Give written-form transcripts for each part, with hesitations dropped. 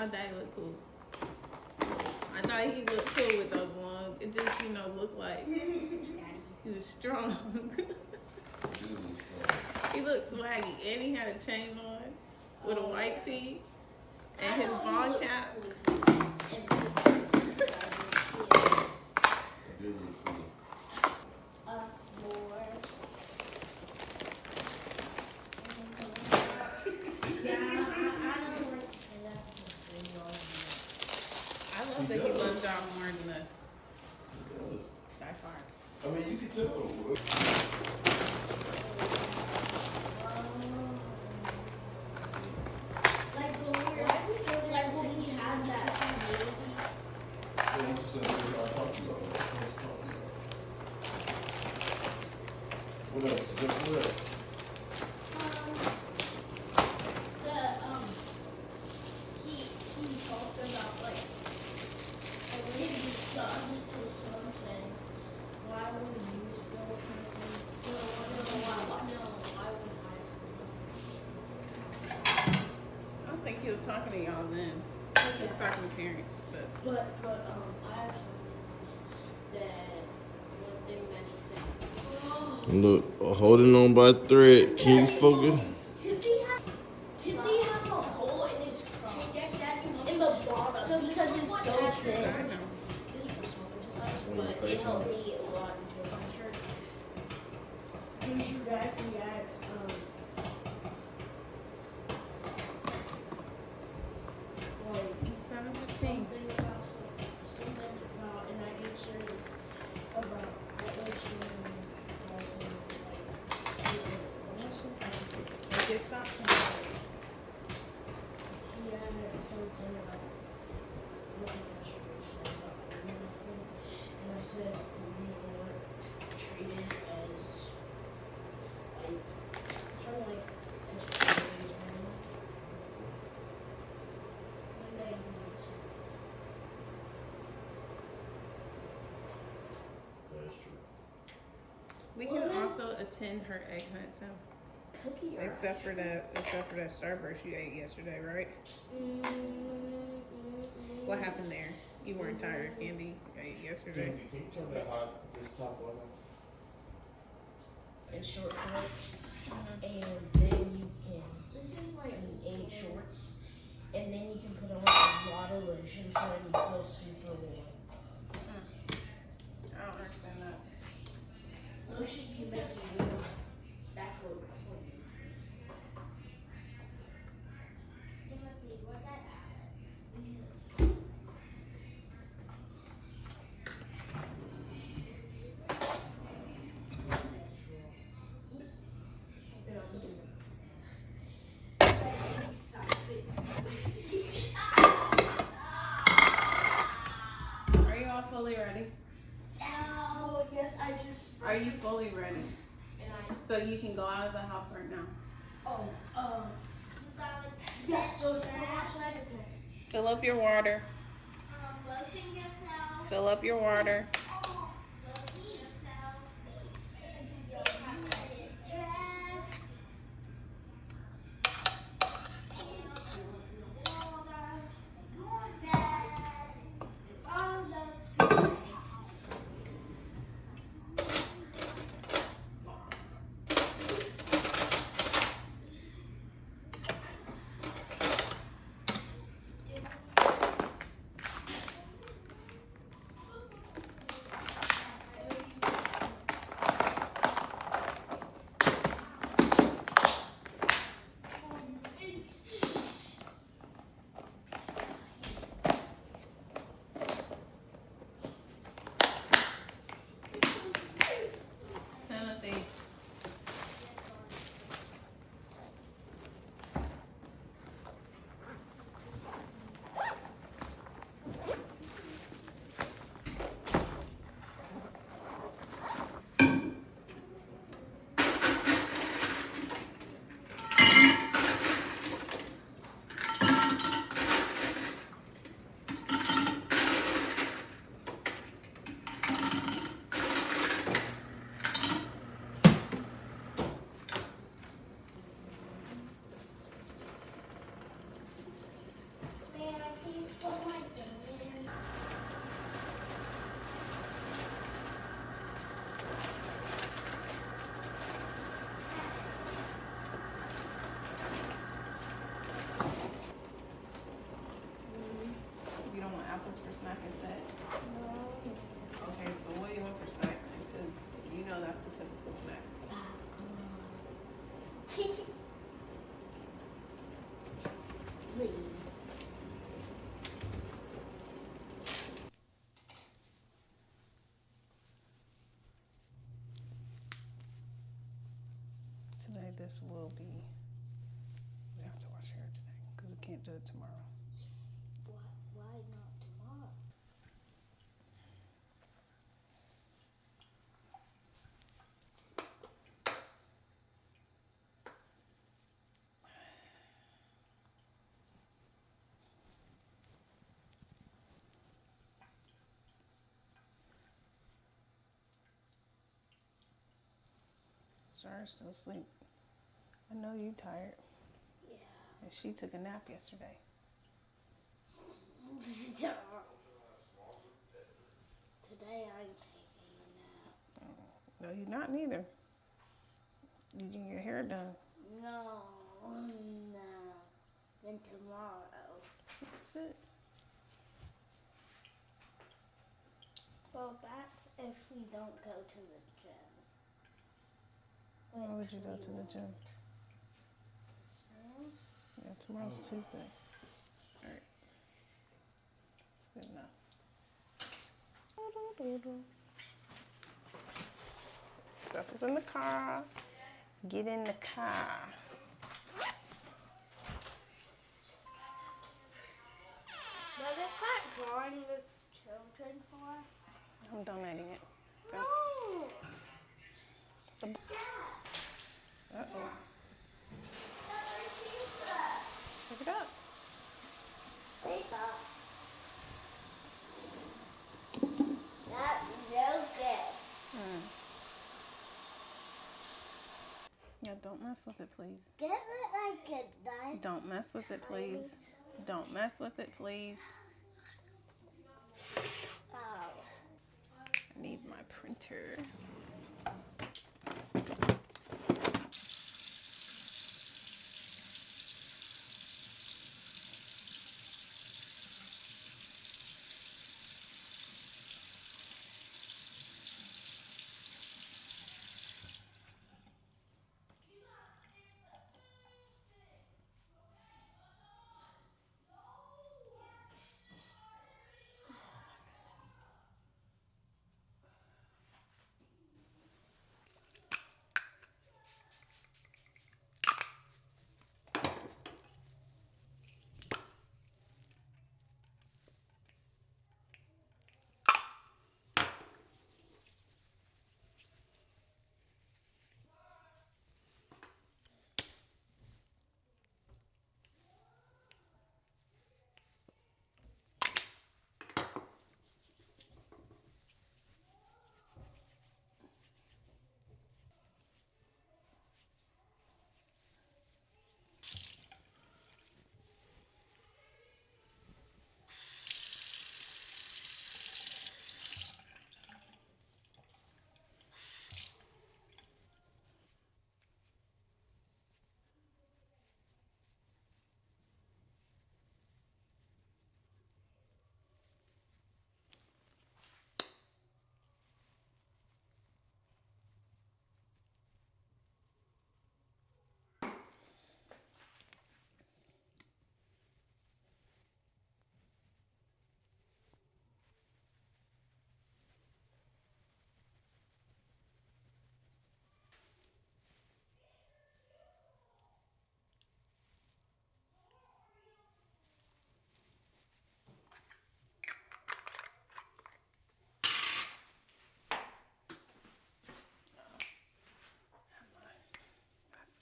thought Daddy looked cool. I thought he looked cool with those ones. It just, looked like he was strong. He looked swaggy, and he had a chain on with a white tee and his ball cap. I love that he loves y'all more than us. By far. I mean, you can tell. What else? What else? He talked about like when his son saying, why would you school something? No, why would high school? I don't think he was talking to y'all then. He was talking to parents, but I have that one thing that he said. Look, holding on by a thread. Can you focus? Did they have a hole in his crotch? In the bottom. So because it's so thin. But it helped me a lot with my shirt. You should actually ask, something about, and I answered about what was get something. he had something about what and I said, we weren't treated as like kind of like as family. One day we need to. That's true. We can also attend her egg hunt too. Cookie. Except for that Starburst you ate yesterday, right? What happened there? You weren't tired of candy you ate yesterday. Can you turn that this top on? And short shorts, and then you can. This is like 8 shorts, and then you can put on a lot of lotion so that you feel super warm. I don't understand that. Lotion can make you warm. That's what we Are you all fully ready? No, yes, I just. Are you fully ready? And So you can go out of the house right now. Yeah, so it's outside of it. Fill up your water. Lotion yourself. Fill up your water. Lotion yourself. Please. Today, this will be. We have to wash hair today because we can't do it tomorrow. Why not tomorrow? Sarah's still asleep. I know you tired. Yeah. And she took a nap yesterday. Today I'm taking a nap. No, you're not neither. You getting your hair done. No. Then tomorrow. That's good. Well, that's if we don't go to the gym. Why would you go to the gym? Yeah, tomorrow's Tuesday. All right. Good enough. Stuff is in the car. Get in the car. What is that drawing this children for? I'm donating it. Go. No. Uh-oh. Pick it up. That's real good. Yeah, don't mess with it, please. Get it like a knife. Don't mess with it, please. Don't mess with it, please. Oh. I need my printer.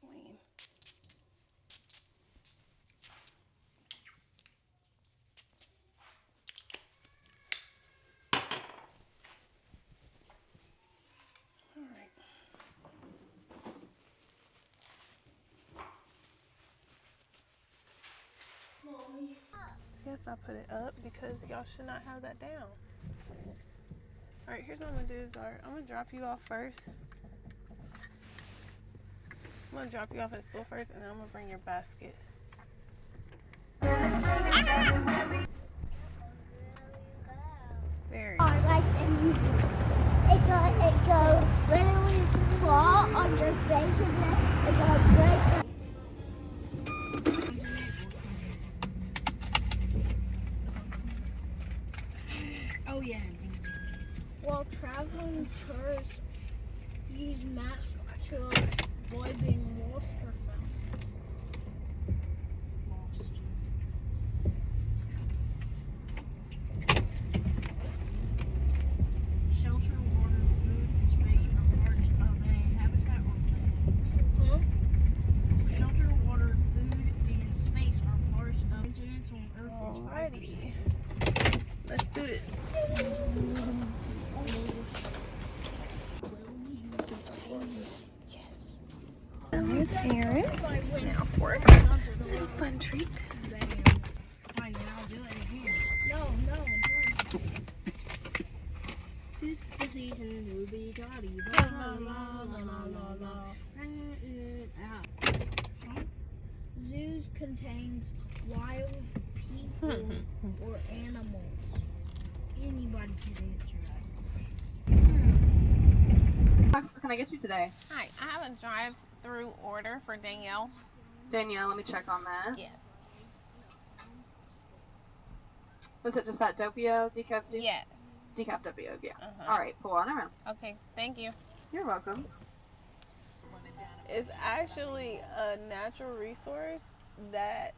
Vaseline. All right. Mommy. Yes, I put it up because y'all should not have that down. All right, here's what I'm gonna do, Zara. I'm gonna drop you off first. I'm gonna drop you off at school first, and then I'm gonna bring your basket. Very. Like it goes literally Oh yeah. While traveling, tourists use maps to avoid being lost or found. Lost. Shelter, water, food, and space are parts of a habitat or plant. Huh? Shelter, water, food, and space are parts of continents on Earth. Alrighty. Let's do this. With Aaron. Now for a fun treat. Fine, then I'll do it again. No. This season will be jolly. La la la la la la. Zoos contains wild people or animals. Anybody can answer that. What can I get you today? Hi, I have a drive-through order for Danielle. Danielle, let me check on that. Yes. Was it just that Doppio decaf? Yes. Decaf Doppio, yeah. Uh-huh. All right, pull on around. Okay, thank you. You're welcome. It's actually a natural resource that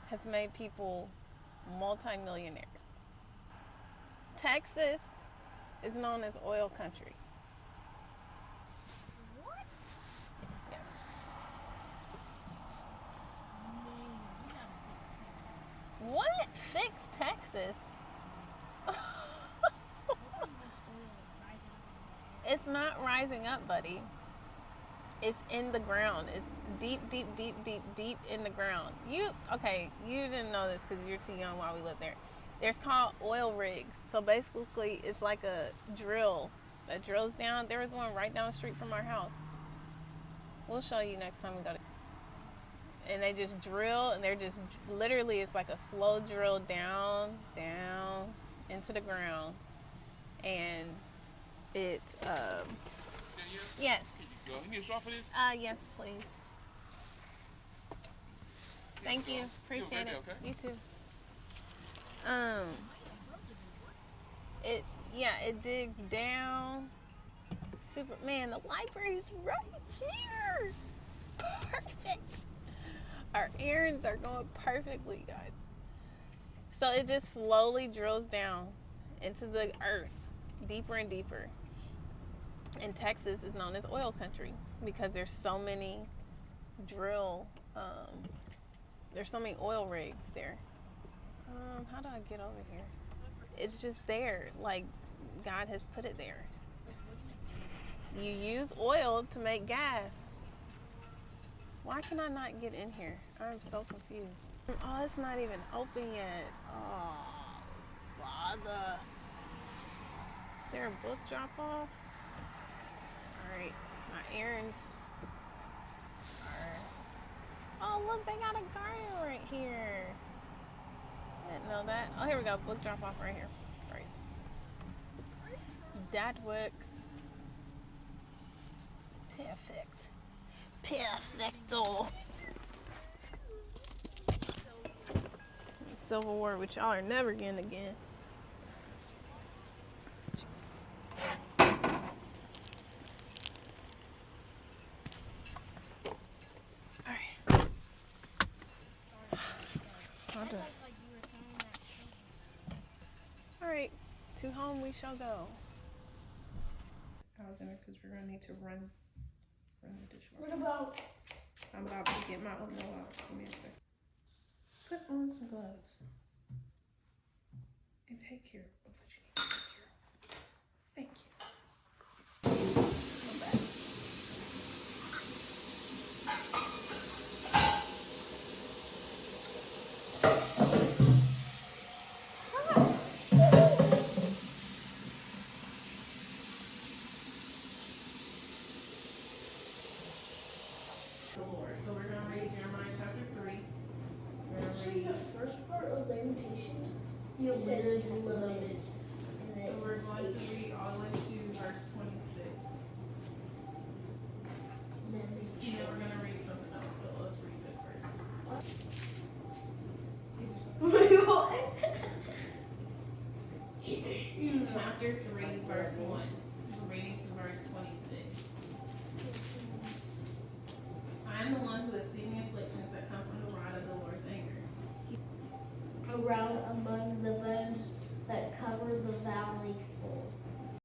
has made people multimillionaires. Texas is known as oil country. What? Yes. What? Fix Texas? It's not rising up, buddy. It's in the ground. It's deep in the ground. You didn't know this because you're too young while we lived there. There's called oil rigs. So basically, it's like a drill that drills down. There was one right down the street from our house. We'll show you next time we go to. And they just drill, and they're just literally, it's like a slow drill down into the ground, and it yes. You need a straw for this? Yes, please. Thank you. Appreciate it. Okay. You too. It digs down. Man, the library's right here. It's perfect. Our errands are going perfectly, guys. So it just slowly drills down into the earth, deeper and deeper. And Texas is known as oil country because there's so many there's so many oil rigs there. How do I get over here? It's just there, like God has put it there. You use oil to make gas. Why can I not get in here? I'm so confused. Oh, it's not even open yet. Oh, bother. Is there a book drop off? Alright, my errands are... Oh, look, they got a garden right here. I didn't know that. Oh, here we go. Book drop off right here. Right. That works. Perfect. Perfecto. Civil War, which y'all are never getting again. Alright. All done. Alright, to home we shall go. I was in there because we're gonna need to run the dishwasher. What about? I'm about to get my oatmeal out. Give me a second. Put on some gloves. And take care of what you need to take care of. Thank you. Come back. So we're gonna read Jeremiah chapter 3. See the first part of Lamentations? You said lament. So we're going to read all the way to verse 26. You know, we're gonna read something else, but let's read this first. Chapter 3, verse 1. We're reading to verse 26.